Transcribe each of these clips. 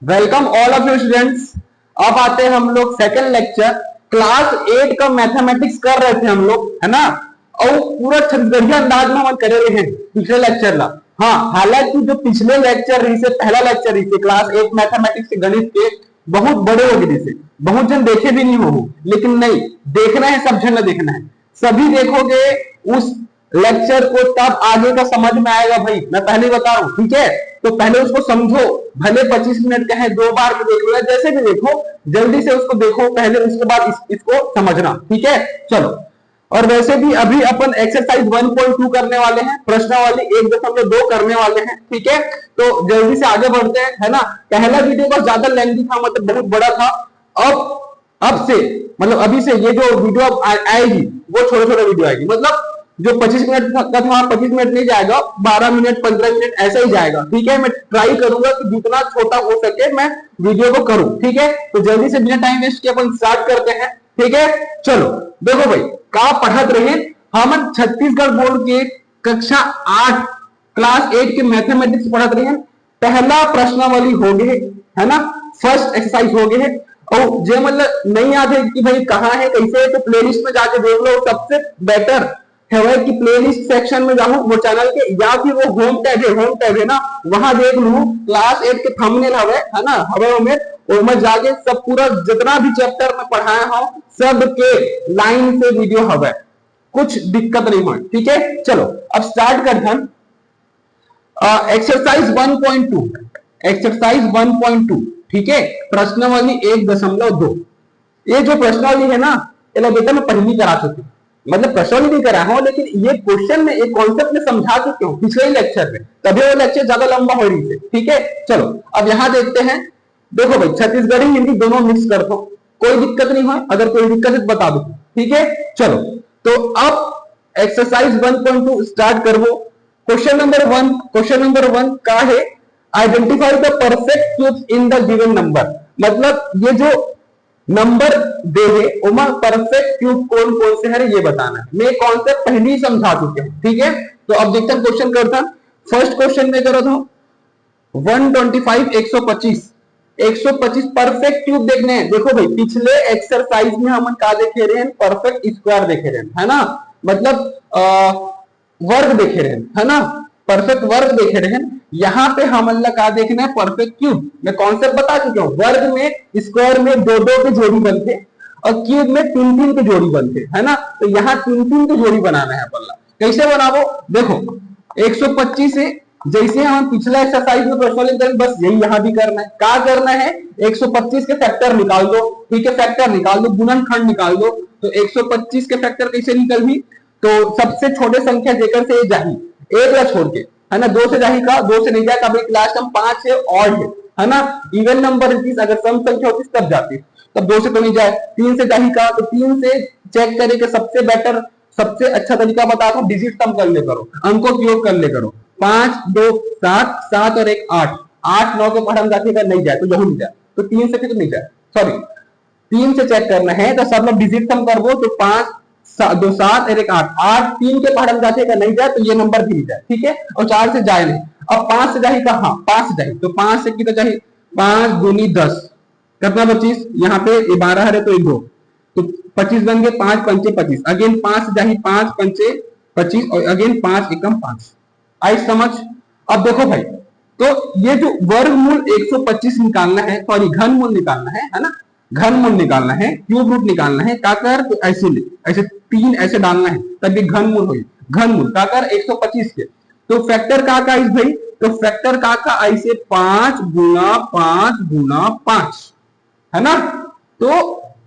Welcome all of you students. अब आते हैं हम लोग सेकंड लेक्चर। क्लास 8 का मैथमेटिक्स कर रहे थे हम लोग, है ना। और पूरा छत्तीसगढ़िया अंदाज में हम करे रहे हैं पिछले लेक्चर ला। हाँ, हालांकि जो पिछले लेक्चर रही से पहला लेक्चर रही से क्लास 8 मैथमेटिक्स के गणित के बहुत बड़े हो गए से बहुत जन देखे भी नहीं हो, लेकिन नहीं देखना है, सब जन देखना है। सभी देखोगे उस लेक्चर को तब आगे का समझ में आएगा भाई, मैं पहले बता रहा हूं, ठीक है। तो पहले उसको समझो, भले 25 मिनट का है, 2 बार में देख लो, जैसे भी देखो, जल्दी से उसको देखो पहले, उसके बाद इसको समझना, ठीक है। चलो, और वैसे भी अभी अपन एक्सरसाइज 1.2 करने वाले हैं, प्रश्नावली 1.2 करने वाले हैं, ठीक है। तो जल्दी से आगे बढ़ते हैं, है ना। पहला वीडियो बहुत ज्यादा लेंथी था, मतलब बहुत बड़ा था। अब से मतलब अभी से ये जो वीडियो आएगी वो छोटे छोटे वीडियो आएगी, मतलब जो 25 मिनट का था 25 मिनट नहीं जाएगा, 12 मिनट 15 मिनट ऐसा ही जाएगा, ठीक है। मैं ट्राई करूंगा कि जितना छोटा हो सके मैं वीडियो को करूं, ठीक है। तो जल्दी से बिना टाइम वेस्ट के अपन स्टार्ट करते हैं, ठीक है। चलो देखो भाई, का पढ़त रहे हम छत्तीसगढ़ बोर्ड के कक्षा 8 क्लास 8 के मैथमेटिक्स पढ़त रहे। पहला प्रश्नावली हो गए, है ना, फर्स्ट एक्सरसाइज हो गए। और जो मतलब नहीं याद है कि भाई कहाँ है कैसे है, तो प्लेलिस्ट में जाके देख लो। सबसे बेटर है कि प्लेलिस्ट सेक्शन में जाओ वो चैनल के, या फिर वो होम टैब है ना, वहां देख लू। क्लास 8 के थंबनेल हवे, है ना, हवे में और जाके सब पूरा जितना भी चैप्टर में पढ़ाया हूं सब के लाइन से वीडियो हवे, कुछ दिक्कत नहीं हो, ठीक है। चलो अब स्टार्ट करते हैं एक्सरसाइज 1.2। एक्सरसाइज 1.2, ठीक है, प्रश्नावली 1.2। ये जो प्रश्नावली है ना, ये बेटा मैं पहली करा चुकी, मतलब प्रश्न नहीं करा हूं, लेकिन ये क्वेश्चन में एक कॉन्सेप्ट में समझा चुके हूं पिछले लेक्चर में, तभी वो लेक्चर ज्यादा लंबा हो रही है, ठीक है। चलो अब यहां देखते हैं। देखो भाई, छत्तीसगढ़ी हिंदी दोनों मिक्स कर दो, कोई दिक्कत नहीं हो, अगर कोई दिक्कत है तो बता दो, ठीक है। चलो तो अब एक्सरसाइज 1.2 स्टार्ट करो। क्वेश्चन नंबर 1 का है identify the perfect cubes in the given number. मतलब ये जो नंबर दे है उमा परफेक्ट क्यूब कौन कौन से है ये बताना है। मैं कॉन्सेप्ट पहले ही समझा चुके हैं, ठीक है। तो अब देखते हैं क्वेश्चन करता। फर्स्ट क्वेश्चन में करो तो 125 125 परफेक्ट क्यूब देखने हैं। देखो भाई, पिछले एक्सरसाइज में हम क्या देखे रहे हैं, परफेक्ट स्क्वायर देखे रहे हैं, है ना, मतलब वर्ग देखे रहे हैं, है ना, परफेक्ट वर्ग देखे रहे हैं। यहाँ पे हम अल्लाह का देखना है परफेक्ट क्यूब। मैं कॉन्सेप्ट बता चुका हूँ, वर्ग में स्क्वायर में दो दो के जोड़ी बनते और क्यूब में तीन तीन के जोड़ी बनते, है ना। तो यहाँ तीन तीन की जोड़ी बनाना है पल्ला। कैसे बनाओ, देखो 125 से जैसे हम पिछला एक्सरसाइज में प्रश्न करें, बस यही यहाँ भी करना है। क्या करना है, 125 के फैक्टर निकाल दो, ठीक है, फैक्टर निकाल दो, गुणनखंड निकाल दो। तो 125 के फैक्टर कैसे निकल भी, तो सबसे छोटे संख्या जेकर से जाही एक ला छोड़ के, है ना, 2 से जाही का, 2 से नहीं जाएगा, अभी लास्ट हम 5 है, ऑड है ना, इवन नंबर अगर सम संख्या होती तब जाती, तब 2 से तो नहीं जाए। 3 से जाही का, तो 3 से चेक करे कि सबसे बेटर सबसे अच्छा तरीका बताता हूं, डिजिट कम कर ले करो, अंकों की योग कर ले करो। 5 2 7 7 और 1 8 8 9 के पढ़म जाती है, नहीं जाए तो जरूर नहीं जाए, तो 3 से फिर नहीं जाए, सॉरी 3 से चेक करना है, तो सब लोग डिजिट कम कर दो, तो 5 2 7 और 1 8 8 3 के पढ़म जाते का नहीं जाए, तो ये नंबर भी नहीं जाए, ठीक है। और 4 से जाए नहीं। अब 5 से जाए का, हाँ 5 से जाए, तो 5 से कितना चाहिए, 5 दूनी 10, कितना 25, यहाँ पे 12 है तो 2, तो 25 बन गए, 5 पंचे 25, अगेन 5 से जाए 5 पंचे 25 और अगेन 5 एकम 5। आई समझ। अब देखो भाई, तो ये जो वर्गमूल 125 निकालना है, सॉरी घनमूल निकालना है ना, घनमूल निकालना है, क्यूब रूट निकालना है, काकर तो ऐसे ऐसे 3 ऐसे डालना है तभी घनमूल होगी। घनमूल काकर 125 के, तो फैक्टर का इस भाई, तो फैक्टर का ऐसे 5 गुना 5 गुना 5, है ना। तो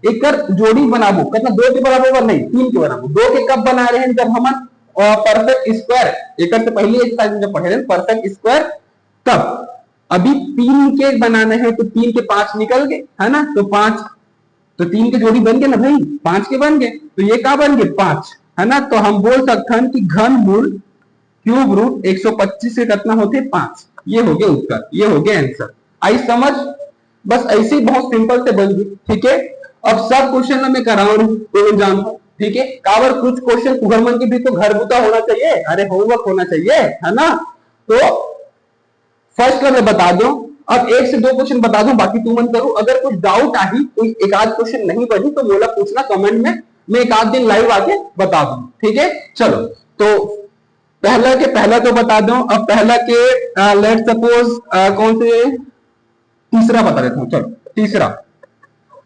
एक जोड़ी बनाबो, कितना 2 के बराबर नहीं 3 के बराबर। 2 के कब बना रहे हैं, जब हम परफेक्ट स्क्वायर एक से पहले एक्सरसाइज में पढ़े रहे परफेक्ट स्क्वायर, तब अभी 3 के बनाना है, तो 3 के 5 निकल गए, है ना, तो 5, तो 3 के जोड़ी बन गए ना भाई, 5 के बन गए, तो ये क्या बन गए 5, है ना। तो हम बोल सकते हैं कि घनमूल क्यूब रूट 125 से कितना होते 5। ये हो गया उत्तर, ये हो गया आंसर। आई समझ। बस ऐसे ही बहुत सिंपल से बन गई, ठीक है। अब सब क्वेश्चन में करा रहा हूं, तो जानता, ठीक है। काबर कुछ क्वेश्चन कुगरमन की भी तो घर बुता होना चाहिए, अरे होमवर्क होना चाहिए, है ना। तो फर्स्ट मैं बता दूं, अब एक से दो क्वेश्चन बता दूं, बाकी तू मन करो। अगर कुछ डाउट आई, कोई एक आध क्वेश्चन नहीं बनी तो बोला पूछना कमेंट में, मैं एक आध दिन लाइव आके बता दूं, ठीक है। चलो तो पहला तो बता दो। अब पहला के लेट सपोज कौन से, तीसरा बता देता हूं। चलो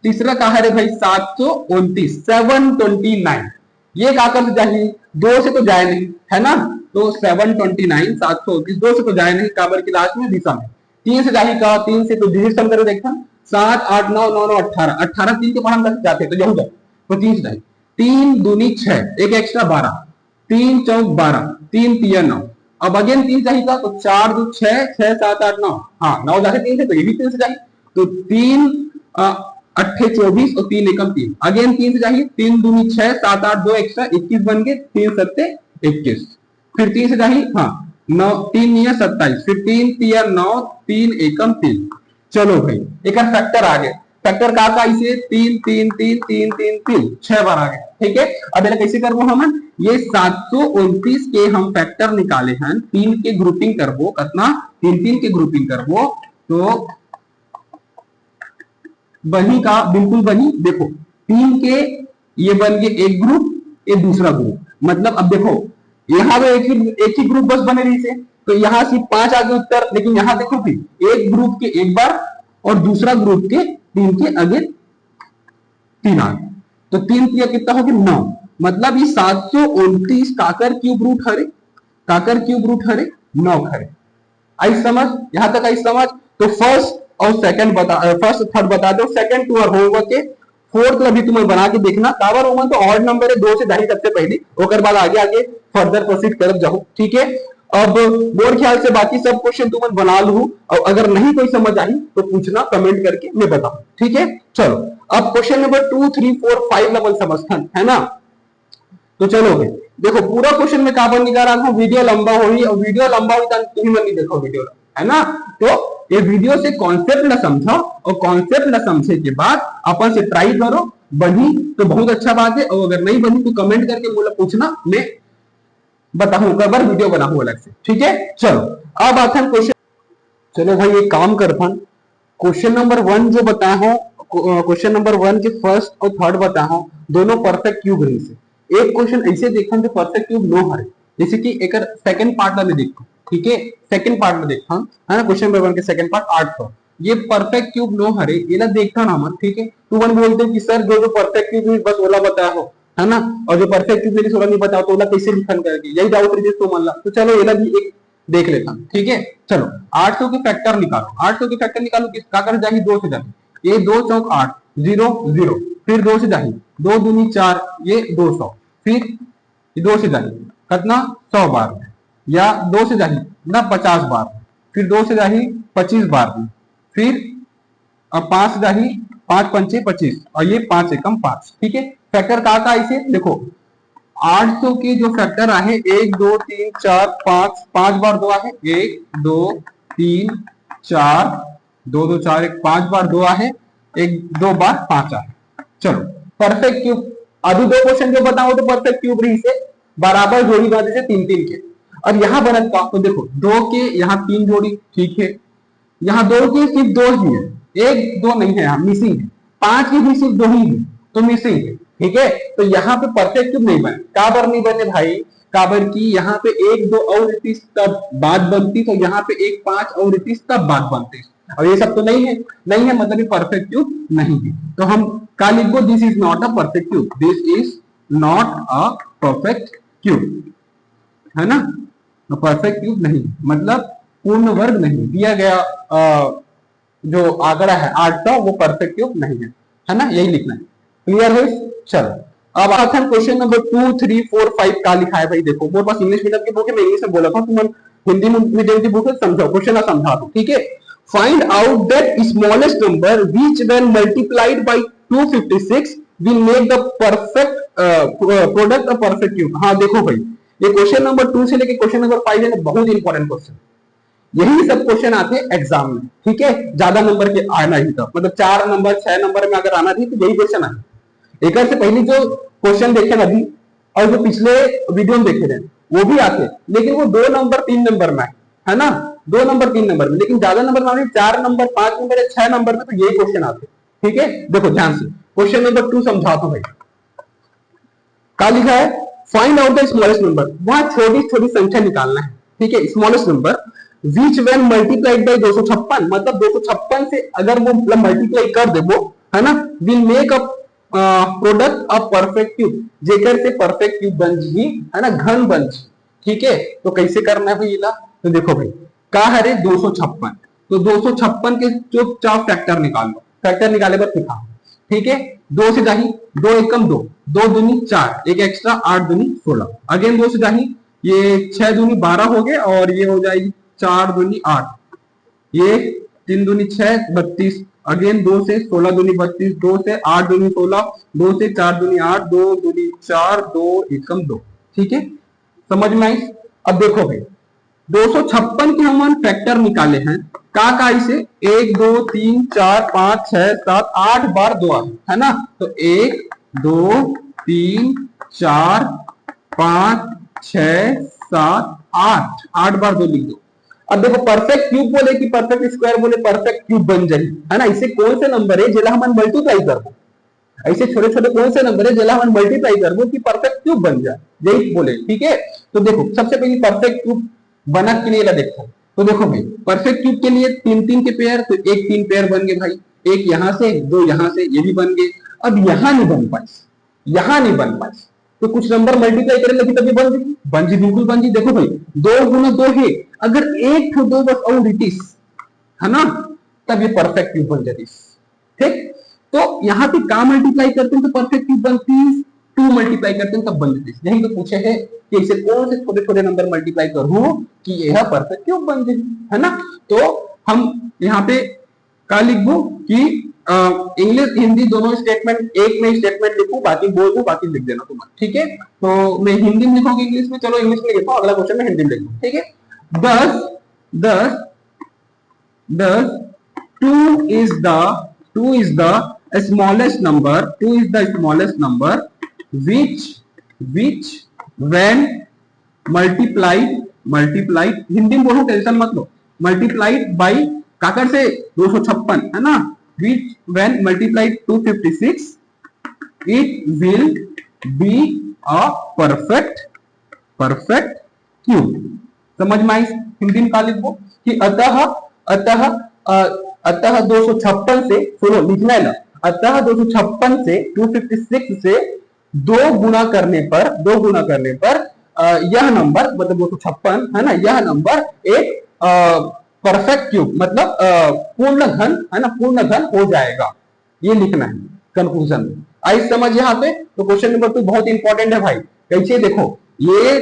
तीसरा कहा है रे भाई, 729, 729। ये क्या कर जाए, दो से तो जाए नहीं है ना, तो 729 729 दो से तो जाए नहीं, काबर की लास्ट में दिशा में। तीन से जाही का, तीन से तो डिजिट सम करे देखा, 7 8 9 9 9 18 18 तीन के पढ़ा जाते तो जाऊंगा, तो तीन से जाए, तीन दूनी 6, एक एक्स्ट्रा 12, तीन चौक 12, तीन तिया 9। अब अगेन तीन चाहिए था, तो 4 2 6 6 7 8 9, हाँ 9 जाके तीन से, तो ये भी तीन से जाए, तो तीन 8 24 और तीन एकम 3, अगेन तीन से चाहिए, तीन दूनी 6 7 8 2 एक्स्ट्रा 21 बन गए, तीन सत्ते 21, फिर तीन से चाहिए, हाँ 9 3 निया 27, फिर तीन तिया 9, तीन एकम 3। चलो भाई एक फैक्टर आ गया, फैक्टर का इसे 3 3 3 3 3 3 6 बार आ गया, ठीक है। अब ये कैसे करबो हम, ये 729 के हम फैक्टर निकाले हैं, तीन के ग्रुपिंग करबो, कितना तीन तीन के ग्रुपिंग करबो, तो बनी का बिल्कुल बनी। देखो तीन के ये बन गए एक ग्रुप, ये दूसरा ग्रुप, मतलब अब देखो यहाँ पे एक ही ग्रुप बस बने रही से, तो यहाँ सिर्फ 5 आ गए उत्तर, लेकिन यहाँ देखो फिर एक ग्रुप के एक बार और दूसरा ग्रुप के तीन के आगे 3 आ गए, तो तीन किया कितना हो गया 9, मतलब ये 729 काकर क्यूब रूट हरे, काकर क्यूब रूट हरे 9 खरे। आई समझ, यहां तक आई समझ। तो फर्स्ट और सेकंड बता, फर्स्ट थर्ड बता दो, सेकंड टू और होगा के, फोर्थ अभी तुम्हें बना के देखना, कावर होगा तो ऑड नंबर है, 2 से ढाई सबसे पहले, ओकर बाद आगे आगे फर्दर प्रोसीड कर जाओ, ठीक है। अब मोर ख्याल से बाकी सब क्वेश्चन तुम बना लू, और अगर नहीं कोई समझ आई तो पूछना कमेंट करके, मैं बताऊं, ठीक है। चलो अब क्वेश्चन नंबर 2 3 4 5 लेवल समझथन है ना, तो चलो भाई देखो पूरा क्वेश्चन में काबर निकाल रहा हूं, वीडियो लंबा हो रही, और वीडियो लंबा हुई तो तुम नहीं देखो वीडियो, है ना। तो ये वीडियो से कॉन्सेप्ट न समझो, और कॉन्सेप्ट न समझे के बाद अपन से ट्राई करो, बनी तो बहुत अच्छा बात है, और अगर नहीं बनी तो कमेंट करके बोला पूछना, मैं बताऊं कबर वीडियो बनाऊं अलग से, ठीक है। चलो अब आता है क्वेश्चन, चलो भाई एक काम करता हूं, क्वेश्चन नंबर 1 जो बताया हूं, क्वेश्चन नंबर 1 के फर्स्ट और थर्ड बताया हूं, दोनों परफेक्ट क्यूब रही से। एक क्वेश्चन ऐसे देखा जो परफेक्ट क्यूब नो हरे, जैसे कि एक सेकंड पार्ट में देखो, ठीक है, सेकंड पार्ट में देखा है ना, क्वेश्चन नंबर 1 के सेकंड पार्ट 800, ये परफेक्ट क्यूब नो हरे, ये ना देखता ना मत, ठीक है। तू मन बोलते कि सर जो जो परफेक्ट क्यूब बस ओला बताया हो, है ना, और जो परफेक्ट क्यूब मेरी सोला नहीं बताओ तो ओला कैसे लिखन करके, यही डाउट रही तो मान ला, तो चलो ये भी एक देख लेता हूं, ठीक है। चलो 800 के फैक्टर निकालो, 800 के फैक्टर निकालो, किसका कर जाएगी 2 से जाएगी, ये 2 चौक 8 0 0, फिर 2 से जाएगी, 2 दूनी 4, ये 200, फिर 2 से जाएगी कितना 100 बार, या 2 से जाएगी ना 50 बार, फिर 2 से जाएगी 25 बार, फिर अब 5 से जाएगी 5 पंचे 25, और ये 5 एकम 5, ठीक है। फैक्टर का इसे देखो 800 के जो फैक्टर आहे 1 2 3 4 5, 5 बार 2 आहे 1 2 3 4, 2 2 4 1 5 बार 2 आहे 1 2 बार 5 आहे। चलो परफेक्ट क्यूब, अभी दो क्वेश्चन जो बताओ तो परफेक्ट क्यूब रही से बराबर जोड़ी बांधे से 3 3 के, और यहां बनत का, तो देखो 2 के यहाँ 3 जोड़ी, ठीक है, यहाँ 2 के सिर्फ 2 ही है, 1 2 नहीं है, यहाँ मिसिंग है, 5 की भी सिर्फ 2 ही है, तो मिसिंग है, ठीक है। तो यहाँ पे परफेक्ट क्यूब नहीं बने, काबर नहीं बने भाई, काबर की यहाँ पे 1 2 और रितीस तब बात बनती, तो यहाँ पे 1 5 और रितीस तब बात बनती, और ये सब तो नहीं है, नहीं है मतलब ये परफेक्ट क्यूब नहीं है, तो हम क्या लिखो, this is not a perfect cube, this is not a perfect cube, है ना, तो परफेक्ट क्यूब नहीं, मतलब पूर्ण वर्ग नहीं दिया गया, जो आंकड़ा है 800 वो परफेक्ट क्यूब नहीं है ना, यही लिखना है, क्लियर है। चलो अब आता है क्वेश्चन नंबर 2 3 4 5 का लिखा है भाई, देखो मेरे पास इंग्लिश मीडियम की बुक है, मैं इंग्लिश में बोला था, तुम हिंदी मीडियम की बुक है, समझाओ क्वेश्चन ना समझा दो, ठीक है। Find out that smallest number which when multiplied bye 256 will make the perfect product of perfect cube. हाँ देखो भाई ये क्वेश्चन नंबर 2 से लेके क्वेश्चन नंबर 5 है, बहुत इंपॉर्टेंट क्वेश्चन, यही सब क्वेश्चन आते हैं एग्जाम में, ठीक है, ज्यादा नंबर के आना ही था, मतलब 4 नंबर 6 नंबर में अगर आना थी तो यही क्वेश्चन आए। एक से पहले जो क्वेश्चन देखे ना अभी और जो पिछले वीडियो में देखे थे वो भी आते, लेकिन वो 2 नंबर 3 नंबर में है ना, 2 नंबर 3 नंबर में, लेकिन ज्यादा नंबर में 4 नंबर 5 नंबर या 6 नंबर में तो यही क्वेश्चन आते। ठीक है, देखो ध्यान से क्वेश्चन नंबर 2 समझाता हूं भाई। क्या लिखा है, find out the smallest number, वहां छोटी छोटी संख्या निकालना है। ठीक है, smallest number which when multiplied bye 256, मतलब 256 से अगर वो मतलब मल्टीप्लाई कर दे वो, है ना, will make a product of perfect cube, जेकर से परफेक्ट क्यूब बन जी, है ना, घन बन जी। ठीक है, तो कैसे करना है भाई इला, तो देखो भाई का है रे 256, तो 256 के चुपचाप फैक्टर निकाल लो, फैक्टर निकाले पर दिखा। ठीक है, 2 से जाही 2 एकम 2, 2 दूनी 4, एक एक्स्ट्रा 8 दूनी 16, अगेन 2 से जाही ये 6 दूनी 12 हो गए और ये हो जाएगी 4 दूनी 8, ये 3 दूनी 6 32, अगेन 2 से 16 दूनी 32, 2 से 8 दूनी 16, 2 से 4 दूनी 8, 2 दूनी 4, 2 एकम 2। ठीक है, समझ में आई। अब देखो भाई 256 के हम फैक्टर निकाले हैं का इसे 1 2 3 4 5 6 7 8 बार 2 आए, है ना, तो 1 2 3 4 5 6 7 8, 8 बार 2 लिख दो। अब देखो परफेक्ट क्यूब बोले कि परफेक्ट स्क्वायर बोले, परफेक्ट क्यूब बन जाए, है ना, इसे कौन से नंबर है जिला हम मल्टीप्लाई कर दो, ऐसे छोटे छोटे कौन से नंबर है जिला हम मल्टीप्लाई कर दो कि परफेक्ट क्यूब बन जाए, यही बोले। ठीक है, तो देखो सबसे पहले परफेक्ट क्यूब बना कि नहीं देखो, तो देखो भाई परफेक्ट क्यूब के लिए 3 3 के पेयर, तो एक 3 पेयर बन गए भाई, एक यहां से 2 यहां से, ये भी बन गए। अब यहां नहीं बन पाए, यहां नहीं बन पाए, तो कुछ नंबर मल्टीप्लाई करेंगे लगी तभी बन जी बिल्कुल बन जी। देखो भाई 2 गुना 2 है, अगर 1 तो 2 बस और रिटिस, है ना, तब ये परफेक्ट क्यूब बन जाती। ठीक, तो यहां पे का मल्टीप्लाई करते हैं तो परफेक्ट क्यूब बनती है, 2 मल्टीप्लाई करते हैं तब बन जाती है। यही तो पूछे है कि इसे कौन से छोटे छोटे नंबर मल्टीप्लाई करूं कि यह परफेक्ट क्यूब बन जाए, है ना। तो हम यहाँ पे का लिख दो कि इंग्लिश हिंदी दोनों स्टेटमेंट, एक में स्टेटमेंट लिखूं बाकी बोल दूं, बाकी लिख देना तुम्हारा। ठीक है, तो मैं हिंदी में लिखूंगी इंग्लिश में, चलो इंग्लिश में लिखता हूं, अगला क्वेश्चन में हिंदी में लिखूं। ठीक है, 10 10 10 2 is the smallest number, 2 is the smallest number which when multiplied Hindi में बोलो टेंशन मत लो, multiplied by काकर से 256, है ना, which when multiplied 256 it will be a perfect cube। समझ में आई। हिंदी में क्या लिखो कि अतः 256 से, सुनो लिखना है ना, अतः 256 से 256 से 2 गुना करने पर यह नंबर मतलब 256, है ना, यह नंबर एक परफेक्ट क्यूब मतलब पूर्ण घन, है ना, पूर्ण घन हो जाएगा, ये लिखना है कंक्लूजन में। आई समझ यहाँ पे। तो क्वेश्चन नंबर 2 बहुत इंपॉर्टेंट है भाई। कैसे देखो, ये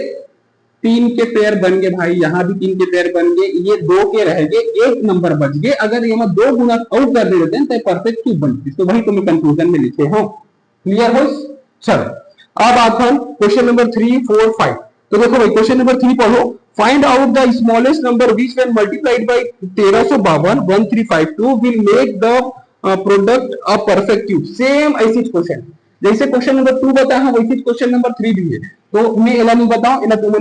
3 के पेयर बन गए भाई, यहाँ भी 3 के पेयर बन गए, ये 2 के रह गए, एक नंबर बच गए, अगर यहाँ 2 गुना और कर देते हैं तो परफेक्ट क्यूब बनती। तो वही तुम्हें कंक्लूजन में लिखे हो। क्लियर हो। चलो अब अपन क्वेश्चन नंबर 3 4 5। तो देखो भाई क्वेश्चन नंबर 3 पढ़ो, find out the smallest number which when multiplied bye 1352 1352 will make the product of perfect cube. Same ऐसी क्वेश्चन जैसे क्वेश्चन नंबर 2 बताया है वैसे क्वेश्चन नंबर 3 भी है। तो मैं एला नहीं बताऊं, एला तुम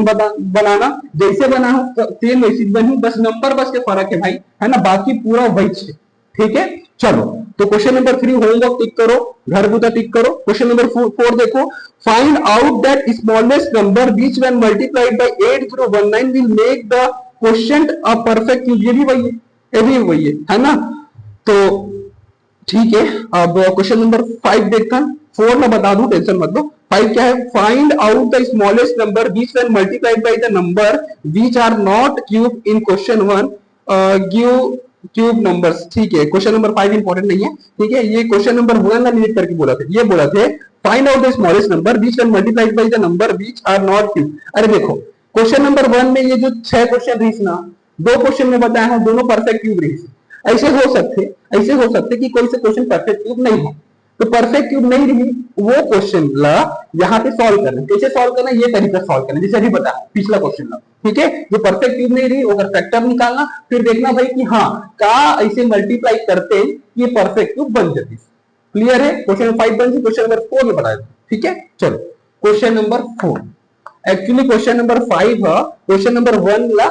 बनाना, जैसे बना हो सेम वैसी बनी, बस नंबर बस के फर्क है भाई, है ना, बाकी पूरा वही है। ठीक है, चलो तो क्वेश्चन नंबर 3 होमवर्क टिक करो, घर बुता टिक करो। क्वेश्चन नंबर 4 देखो, find out that smallest number which when multiplied bye 8019 will make the quotient a perfect cube. ये भी वही है, ये भी वही है ना। तो ठीक है, अब क्वेश्चन नंबर 5 देखते हैं। 4 मैं बता दूं, टेंशन मत लो। 5 क्या है, find out the smallest number which when multiplied by the number which are not cube in question 1 give cube numbers. ठीक है, क्वेश्चन नंबर 5 इंपॉर्टेंट नहीं है। ठीक है, ये क्वेश्चन नंबर 1 ना लीड करके बोला था, ये बोला थे find out the smallest number which when multiplied by the number which are not cube. अरे देखो क्वेश्चन नंबर 1 में ये जो 6 क्वेश्चन रही ना, 2 क्वेश्चन में बताया हूं, दोनों परफेक्ट क्यूब रही। ऐसे हो सकते कि कोई से क्वेश्चन परफेक्ट क्यूब नहीं हो, तो परफेक्ट क्यूब नहीं रही वो क्वेश्चन ला यहाँ पे सॉल्व करना। कैसे सॉल्व करना, ये तरीका सॉल्व करना जैसे अभी बताया पिछला क्वेश्चन ला। ठीक है, जो परफेक्ट क्यूब नहीं रही अगर फैक्टर निकालना, फिर देखना भाई कि हाँ का ऐसे मल्टीप्लाई करते ये परफेक्ट क्यूब बन जाती। क्लियर है। क्वेश्चन नंबर 5 बन जाती, क्वेश्चन नंबर 4 में बताया। ठीक है, चलो question number 4 actually question number 5 है, क्वेश्चन नंबर 1 ला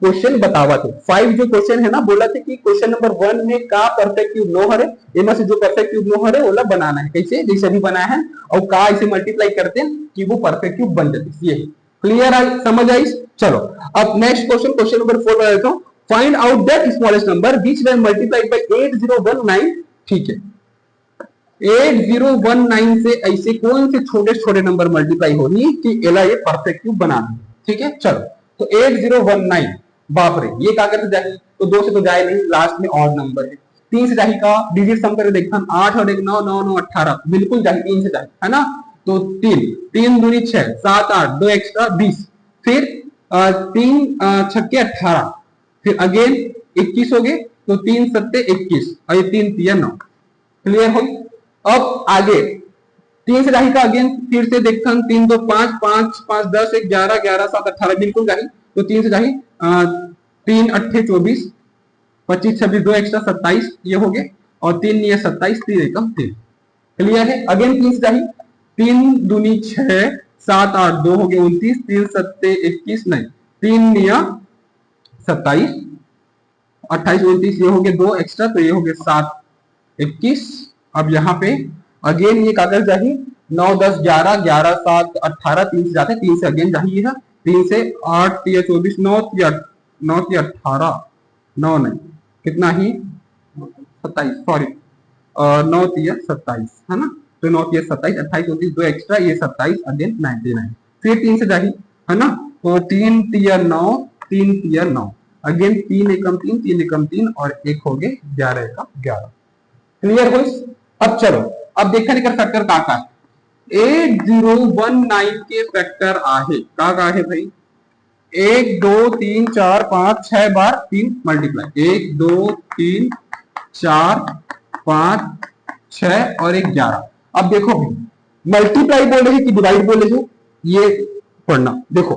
क्वेश्चन बतावा थे 5 जो क्वेश्चन है ना, बोला थे कि क्वेश्चन नंबर 1 में का परफेक्ट क्यूब नो हरे, एमा से जो परफेक्ट क्यूब नो हरे ओला बनाना है, कैसे जैसे अभी बनाया है, और का इसे मल्टीप्लाई करते हैं कि वो परफेक्ट क्यूब बन जाती है। ये क्लियर आई, समझ आई? चलो अब नेक्स्ट क्वेश्चन, क्वेश्चन नंबर 4 बता देता हूं। Find out that smallest number which when multiplied bye 8019, ठीक है 8019 से ऐसे कौन से छोटे छोटे नंबर मल्टीप्लाई होनी कि एला ये परफेक्ट क्यूब बनाना, ठीक है। चलो तो 8019, बाप रे ये क्या करते जाए, तो 2 से तो जाए नहीं, लास्ट में ऑड नंबर है। 3 से जाए का डिजिट सम करके देखता 8 और 1 9 9 9 18, बिल्कुल जाए 3 से जाए, है ना। तो 3 3 दूनी 6 7 8 2 एक्स्ट्रा 20, फिर 3 छक्के 18, फिर अगेन 21 हो गए, तो 3 सत्ते 21 और ये 3 तिया 9। क्लियर हो? अब आगे 3 से जाही का अगेन फिर से देखता हूं, 3 2 5 5 5 10 11 11 7 18, बिल्कुल जाही। तो 3 से जाही 3 8 24 25 26 2 एक्स्ट्रा 27, ये हो गए, और 3 ये 27 3 एकम 3। क्लियर है? अगेन 3 से जाही 3 दूनी 6 7 8 2 हो गए 29, 3 सत्ते 21 नहीं 3 निया 27 28 29, ये हो गए 2 एक्स्ट्रा, तो ये हो गए 7 21। अब यहाँ पे अगेन ये कागज जाही 9 10 11 11 7 18, 3 से जाते 3 से अगेन जाही है 3 से 8 3 24 9 3 18 9 नहीं कितना ही 27, सॉरी 9 3 27, है ना। तो 9 3 27 28 29 2 एक्स्ट्रा, ये 27 अगेन 99, फिर 3 से जाही, है ना। तो 3 3 9 3 3 9, अगेन 3 एकम 3 3 एकम 3 और एक हो गए 11 एकम 11। क्लियर हो? अब चलो अब देखा नहीं कर फैक्टर का 8019 के फैक्टर आहे का है भाई 1 2 3 4 5 6 बार 3 मल्टीप्लाई 1 2 3 4 5 6 और 1 11। अब देखो भाई मल्टीप्लाई बोल रहे कि डिवाइड बोल रहे, ये पढ़ना। देखो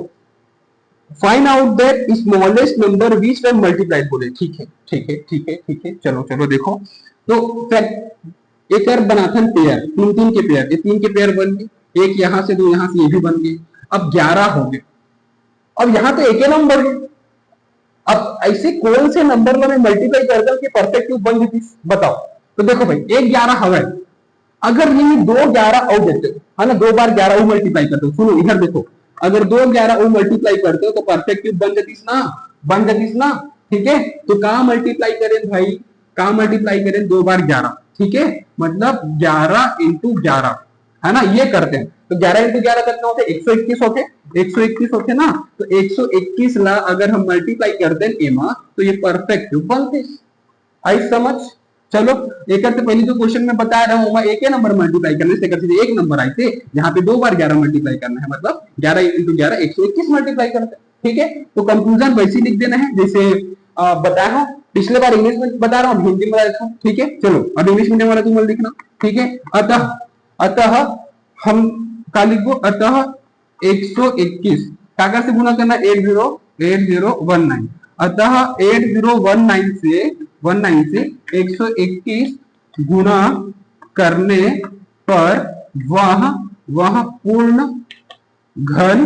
find out that smallest number which when multiplied बोले, ठीक है ठीक है ठीक है ठीक है। चलो चलो देखो, तो एक और बनाथन पेयर 3 3 के पेयर, ये 3 के पेयर बन गए, एक यहां से 2 यहां से ये भी बन गए, अब 11 हो गए। अब यहां तो एक ही नंबर है, अब ऐसे कौन से नंबर में मल्टीप्लाई कर दूं कि परफेक्ट क्यूब बन जाती, बताओ। तो देखो भाई 1 11 हवे, अगर ये 2 11 और देते हो, है ना, 2 बार 11 और मल्टीप्लाई करते हो, सुनो इधर देखो, अगर 2 11 और मल्टीप्लाई करते हो तो परफेक्ट क्यूब बन जाती ना, बन जाती ना, ठीक है। तो कहां मल्टीप्लाई करें भाई, कहां मल्टीप्लाई करें 2 बार 11, ठीक है, मतलब 11 इंटू 11, है ना, ये करते हैं। तो 11 इंटू 11 कितना होते 121 होते, 121 होते ना। तो 121 ला अगर हम मल्टीप्लाई करते हैं एमा, तो ये परफेक्ट क्यूब बनते। आई समझ? चलो एक तो पहले जो क्वेश्चन में बता रहा हूं मैं एक ही नंबर मल्टीप्लाई करने से करते एक नंबर आए थे, यहाँ पे 2 बार 11 मल्टीप्लाई करना है, मतलब 11 इंटू 11 121 मल्टीप्लाई करते हैं, ठीक है। तो कंक्लूजन वैसे लिख देना है जैसे बताया हूं, पिछले बार इंग्लिश में बता रहा हूं, हिंदी में बता देता हूं, ठीक है। चलो अब इंग्लिश मीडियम वाला तुम लिखना, ठीक है। अतः अतः हम क्या लिखो, अतः 121 काका से गुना करना 8019, अतः 8019 से 121 गुना करने पर वह पूर्ण घन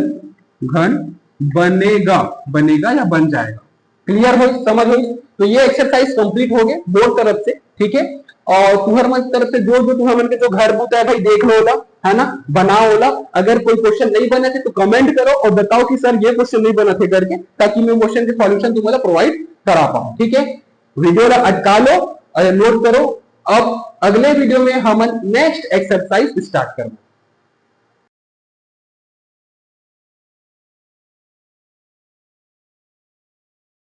बनेगा या बन जाएगा। क्लियर हो, समझ हो? तो ये एक्सरसाइज कंप्लीट हो गए बोर्ड तरफ से, ठीक है। और तुहर मन तरफ से जो जो तुहर मन के जो घर बुता है भाई देख लो ओला, है ना, बनाओ ओला। अगर कोई क्वेश्चन नहीं बने थे तो कमेंट करो और बताओ कि सर ये क्वेश्चन नहीं बना थे करके, ताकि मैं क्वेश्चन के सॉल्यूशन तुम्हारा प्रोवाइड करा पाऊं, ठीक है। वीडियो अटका लो और नोट करो। अब अगले वीडियो में हम नेक्स्ट एक्सरसाइज स्टार्ट करेंगे।